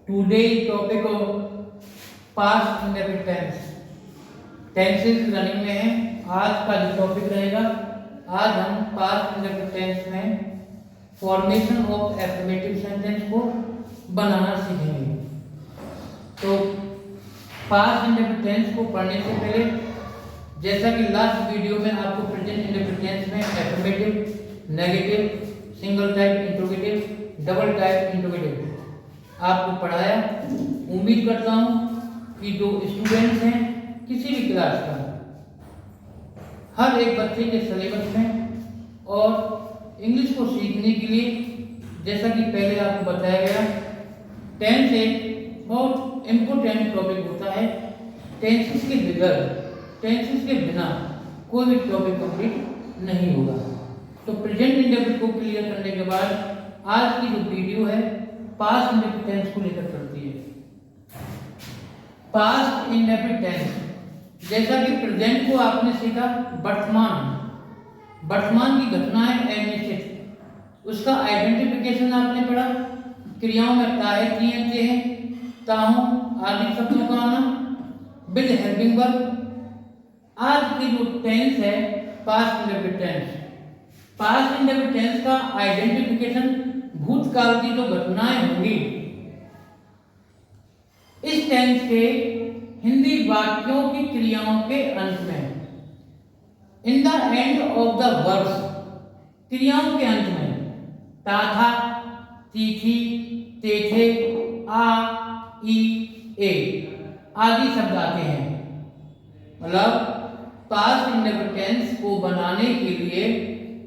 Today topic of past indefinite tense. Tenses running में है। आज का जो टॉपिक रहेगा, आज हम पास्ट इंडेफिनिट टेंस में फॉर्मेशन ऑफ एफर्मेटिव सेंटेंस को बनाना सीखेंगे। तो पास्ट इंडेफिनिट टेंस को पढ़ने से पहले, जैसा कि लास्ट वीडियो में आपको प्रेजेंट इंडेफिनिट टेंस में affirmative, negative, single type interrogative, double type interrogative आपको पढ़ाया। उम्मीद करता हूं कि जो स्टूडेंट्स हैं किसी भी क्लास का, हर एक बच्चे के सिलेबस में और इंग्लिश को सीखने के लिए, जैसा कि पहले आपको बताया गया, टेंस एक बहुत इम्पोर्टेंट टॉपिक होता है। टेंसेस के बगैर, टेंसेस के बिना कोई भी टॉपिक कंप्लीट नहीं होगा। तो प्रेजेंट इंडेफिनिट को क्लियर करने के बाद आज की जो वीडियो है पास्ट इंडेफिनिट टेंस को लेकर चलती है। पास्ट इंडेफिनिट टेंस, जैसा कि प्रेजेंट को आपने सीखा, वर्तमान की घटनाएं अनिश्चित, उसका आइडेंटिफिकेशन आपने पढ़ा। क्रियाओं में ताहे, किए, थे, ताहू आदि शब्दों का आना विद हेल्पिंग वर्ब। आज की जो टेंस है past indefinite tense, past indefinite tense का आइडेंटिफिकेशन भूतकाल की जो घटनाएं होंगी, इस टेंस के हिंदी वाक्यों की क्रियाओं के अंत में, in the end of the words, क्रियाओं के अंत में ता था, ती थी, ते थे, आ, ई, ए आदि शब्द आते हैं। मतलब पास्ट इंडेफिनिट टेंस को बनाने के लिए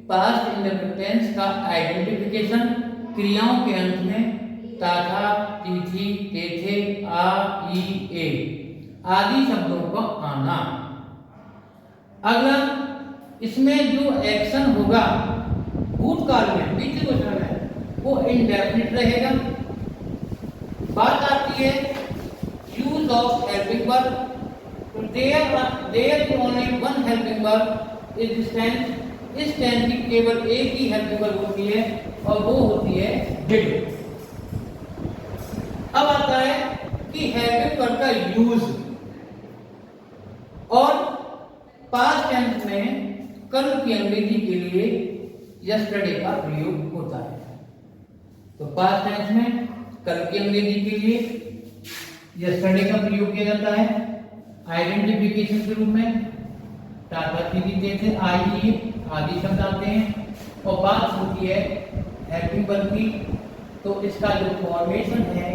पास्ट इंडेफिनिट टेंस का आइडेंटिफिकेशन क्रियाओं के अंत में ता था, ती थी, ते थे, आ, ई, ए आदि शब्दों का आना। अगला, इसमें जो एक्शन होगा भूतकाल में, बीते वचन में, वो इनडेफिनिट रहेगा। बात आती है use of helping verb. There only one helping verb is this tense. इस टेंस की केवल एक ही हेल्पिंग वर्ब होती है और वो होती है डिड। अब आता है कि हेल्पिंग वर्ब का यूज, और पास्ट टेंस में कल की अंग्रेजी के लिए यस्टरडे का प्रयोग होता है। तो पास्ट टेंस में कल की अंग्रेजी के लिए यस्टरडे का प्रयोग किया जाता है आइडेंटिफिकेशन के रूप में। टाटा थे, आई आदि शब्द आते हैं। और बात होती है हेल्पिंग वर्ब की, तो इसका जो फॉर्मेशन है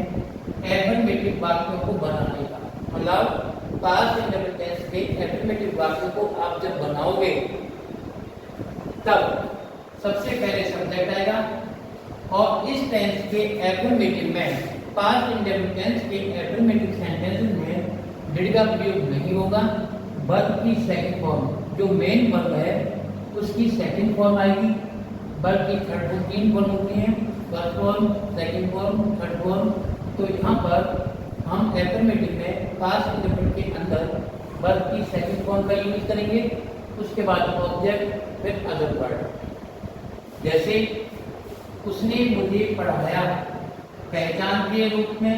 एफर्मेटिव वाक्यों को बनाने का, मतलब पास्ट इंडेफिनिट टेंस के एफर्मेटिव वाक्यों को आप जब बनाओगे तब सबसे पहले सब्जेक्ट आएगा। और इस टेंस के एफर्मेटिव में, पास्ट इंडेफिनिट टेंस के एफर्मेटिव सेंटेंसेस में डिड का प्रयोग नहीं होगा, वर्ब की सेकंड फॉर्म, जो मेन वर्ब है उसकी सेकंड फॉर्म आएगी। वर्ब की तीन फॉर्म होती हैं, first form, second form, third form. तो यहाँ पर हम एफर्मेटिव में पास्ट इंडेफिनिट के अंदर वर्ब की सेकंड फॉर्म का यूज करेंगे, उसके बाद ऑब्जेक्ट, फिर अदर वर्ड। जैसे उसने मुझे पढ़ाया, पहचान के रूप में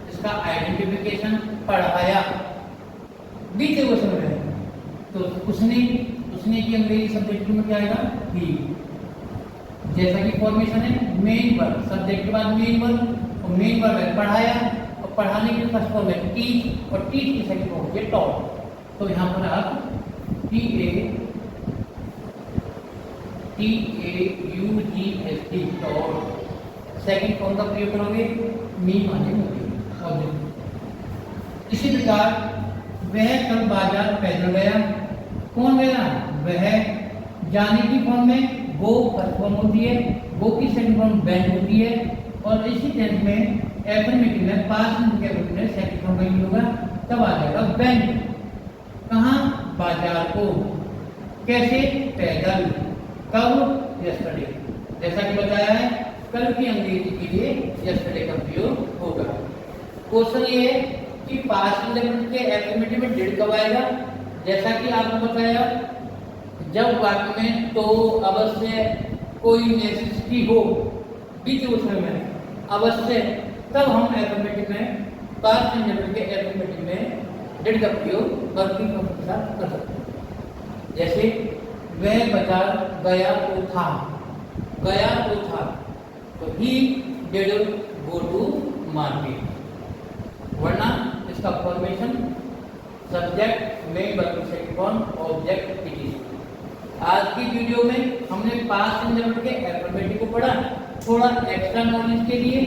इसका आइडेंटिफिकेशन पढ़ाया, बीते वचन में। तो उसने की अंग्रेजी सब्जेक्ट में क्या आएगा, ही। जैसा कि फॉर्मेशन है मेन वर्ब, सब्जेक्ट के बाद मेन वर्ब, और मेन वर्ब है पढ़ाया, और पढ़ाने के फर्स्ट फॉर्म है टीच, और टीच की सेकंड फॉर्म है टॉट। तो यहाँ पर आप TAUGST टॉट सेकंड फॉर्म का प्रयोग करोगे, मी माने ऑब्जेक्ट। इसी प्रकार वह कल बाजार पैदल गया, कौन गया, वह। जाने की फॉर्म में गो फर्स्ट फॉर्म होती है, गो की सेकंड फॉर्म वेंट होती है। और इसी टेंस में एफर्मेटिव में पास्ट इंडेफिनिट में सेकंड फॉर्म का यूज होगा, तब आ जाएगा वेंट। कहाँ, बाजार को। कैसे, पैदल। कब, यस्टरडे। जैसा कि बताया है कल की अंग्रेजी के लिए यस्टरडे का प्रयोग होगा। क्वेश्चन ये है कि पास्ट इंडेफिनिट के एफर्मेटिव में डिड कब आएगा। जैसा कि आपको बताया, जब वाक्य में तो अवश्य कोई नेसेसिटी हो, बीच उसमें अवश्य तब हम अरिथमेटिक में पास्ट इंडेफिनिट के अरिथमेटिक में डिड का प्रयोग वर्किंग फॉर्म के साथ कर सकते हैं। जैसे वह बाजार गया तो था, गया तो था, तो ही डिड गो टू मार्केट। वरना इसका formation subject main working second form object it is. आज की वीडियो में हमने पास्ट इंडेफिनिट के अरिथमेटिक को पढ़ा। थोड़ा एक्स्ट्रा नॉलेज के लिए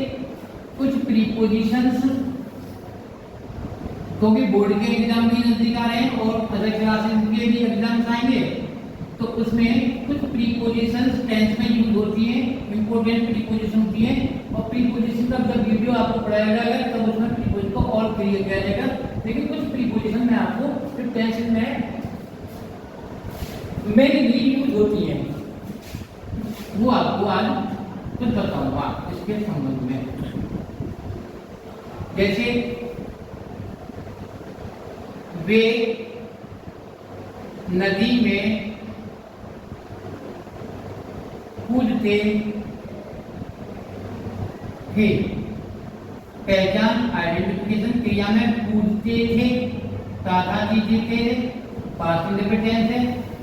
कुछ प्रीपोजिशंस, क्योंकि बोर्ड के एग्जाम भी नजदीक आ रहे हैं और अदर क्लासेस के भी एग्जाम्स आएंगे, तो उसमें कुछ प्रीपोजिशंस टेंस में यूज होती हैं, इंपॉर्टेंट प्रीपोजिशन होती हैं। और प्रीपोजिशन का जब वीडियो आपको पढ़ाया जाएगा तब उसमें प्रीपोजिशन को और क्लियर किया जाएगा। लेकिन कुछ प्रीपोजिशन में आपको फिर टेंस में मेनली यूज होती हैं, वो आपको आज कुछ बताऊंगा इसके संबंध में। जैसे वे नदी में कूदते थे। पहचान आइडेंटिफिकेशन, क्रिया में कूदते थे, ताथा चीजें थे, पास्ट इंडेफिनिट टेंस है।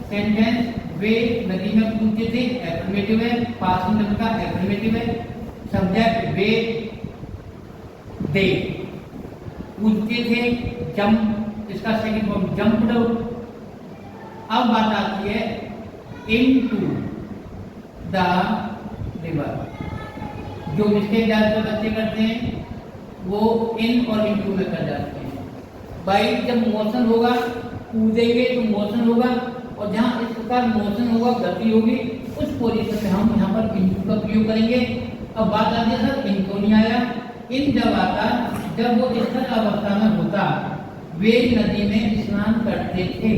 सेंटेंस वे नदी में कूदते थे, एफर्मेटिव है, पास्ट इंडेफिनिट का एफर्मेटिव है। सब्जेक्ट वे दे कूदते थे, जंप इसका सेकंड फॉर्म जंप्ड। अब बात आती है इनटू द रिवर। जो मिस्टेक ज्यादातर बच्चे करते हैं वो इन और इनटू में कर जाते हैं। भाई जब मोशन होगा, कूदेंगे तो मोशन होगा, और जहाँ इस प्रकार मोशन होगा, गति होगी, उस पोजीशन में हम यहाँ पर इनटू का प्रयोग करेंगे। अब बात आती है सर इन क्यों नहीं आया। इन जब आता, जब वो स्थिर अवस्था में होता, वे नदी में स्नान करते थे,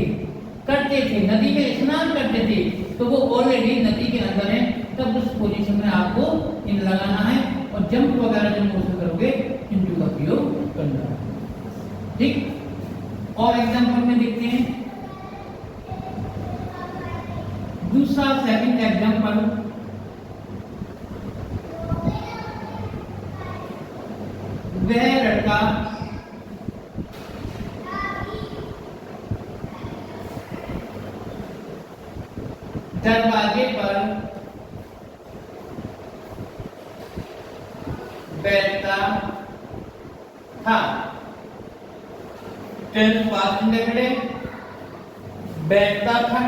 नदी में स्नान करते थे, तो वो ऑलरेडी नदी के अंदर है, तब उस पोजीशन में आपको इन लगाना है। और जंप वगैरह जब मोशन करोगे इनटू का प्रयोग करना है। ठीक, और एग्जांपल में देखते हैं दूसरा सेकंड एग्जांपल। वह लड़का दरवाजे पर बैठता था। टेंस पास्ट इंडेफिनिट, बैठता था।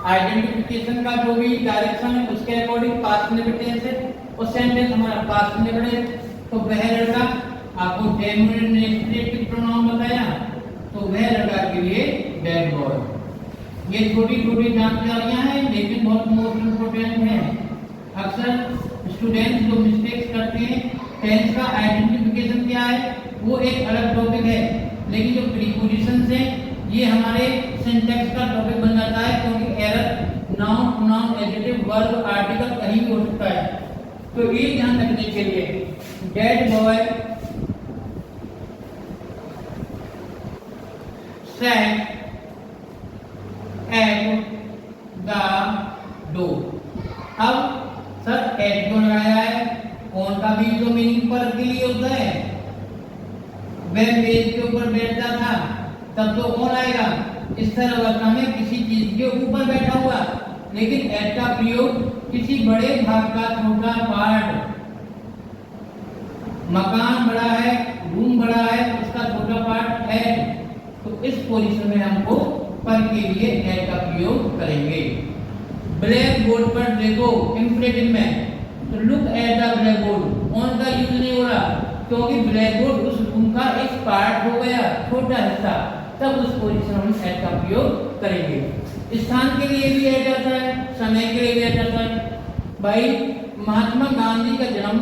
आइडेंटिफिकेशन का जो भी डायरेक्शन है उसके अकॉर्डिंग पास्ट इंडेफिनिट है, और सेंटेंस हमारा पास्ट इंडेफिनिट। तो वह लड़का, आपको डेमोनेस्ट्रेटिव प्रोनाउन बताया, तो वह लड़का के लिए दैट बॉय। ये छोटी छोटी जानकारियां हैं लेकिन बहुत मोस्ट इम्पोर्टेंट है। अक्सर स्टूडेंट्स जो मिस्टेक्स करते हैं, टेंस का आइडेंटिफिकेशन क्या है वो एक अलग टॉपिक है, लेकिन जो प्रीपोजिशंस हैं ये हमारे सिंटैक्स का टॉपिक बन जाता है, क्योंकि error noun, pronoun, adjective, verb, article कहीं भी हो सकता है। तो ये ध्यान रखने के लिए that boy sat at the door. अब सर एट क्यों लगाया है, कौन का भी जो मीनिंग पर के लिए होता है। वह मेज के ऊपर बैठता था, तब तो कौन आएगा, इस तरह अवस्था में किसी चीज के ऊपर बैठा हुआ। लेकिन एट का प्रयोग किसी बड़े भाग का छोटा पार्ट, मकान बड़ा है, रूम बड़ा है, उसका छोटा पार्ट एट, तो इस पोजीशन में हमको पर के लिए एट का प्रयोग करेंगे। ब्लैक बोर्ड पर देखो इंफिनिटिव में, तो look at the black board, on का यूज नहीं हो रहा, क्योंकि ब्लैक बोर्ड उस रूम का एक पार्ट हो गया, छोटा हिस्सा, तब उस पोजीशन में एट का प्रयोग करेंगे। स्थान के लिए भी एट आता है, समय के लिए भी एट आता है। भाई महात्मा गांधी का जन्म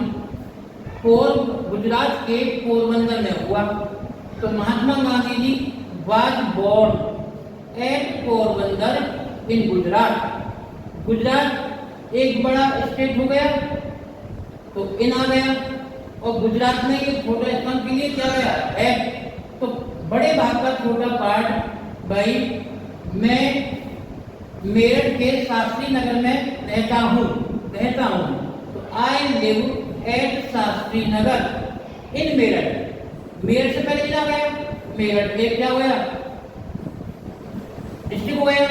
गुजरात के पोरबंदर में हुआ, तो Mahatma Gandhi ji was born at Porbandar इन गुजरात। गुजरात एक बड़ा स्टेट हो गया तो इन आ गया, और गुजरात में ये छोटा स्थान के लिए क्या गया एट, तो बड़े भाग का छोटा पार्ट। भाई मैं मेरठ के शास्त्री नगर में रहता हूँ, तो I live at Shastri Nagar इन मेरठ। मेरठ से पहले क्या गया, मेरठ एक क्या हुआ, डिस्ट्रिक्ट हो गया,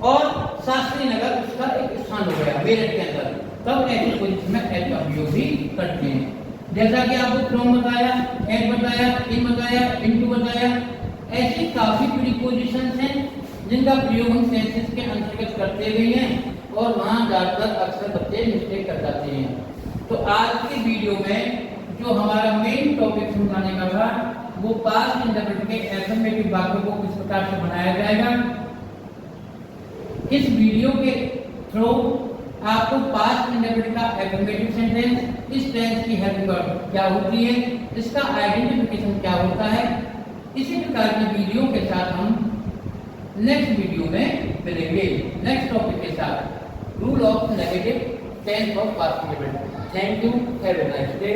और शास्त्री नगर उसका एक स्थान हो गया मेरठ के अंदर। तब ऐसी पोजीशन में एट का उपयोग भी करते हैं। जैसा कि आपको फ्रॉम बताया, एट बताया, इन बताया, इनटू बताया, ऐसी काफी प्रीपोजिशंस हैं जिनका प्रयोग हम सेंटेंस के अंतर्गत करते भी हैं और वहां जाकर अक्सर बच्चे मिस्टेक कर जाते हैं। तो आज की वीडियो में जो हमारा मेन टॉपिक समझाने का था वो पास्ट इंडेफिनिट के एफर्मेटिव वाक्यों को किस प्रकार से बनाया जाएगा। इस वीडियो के थ्रू आपको पास्ट इंडेफिनिट का एफर्मेटिव सेंटेंस, इस टेंस की हेल्पिंग वर्ब क्या होती है, इसका आइडेंटिफिकेशन क्या होता है, इसी प्रकार की वीडियो के साथ हम नेक्स्ट वीडियो में मिलेंगे नेक्स्ट टॉपिक के साथ, rule of negative tense of past indefinite. Thank you, have a nice day.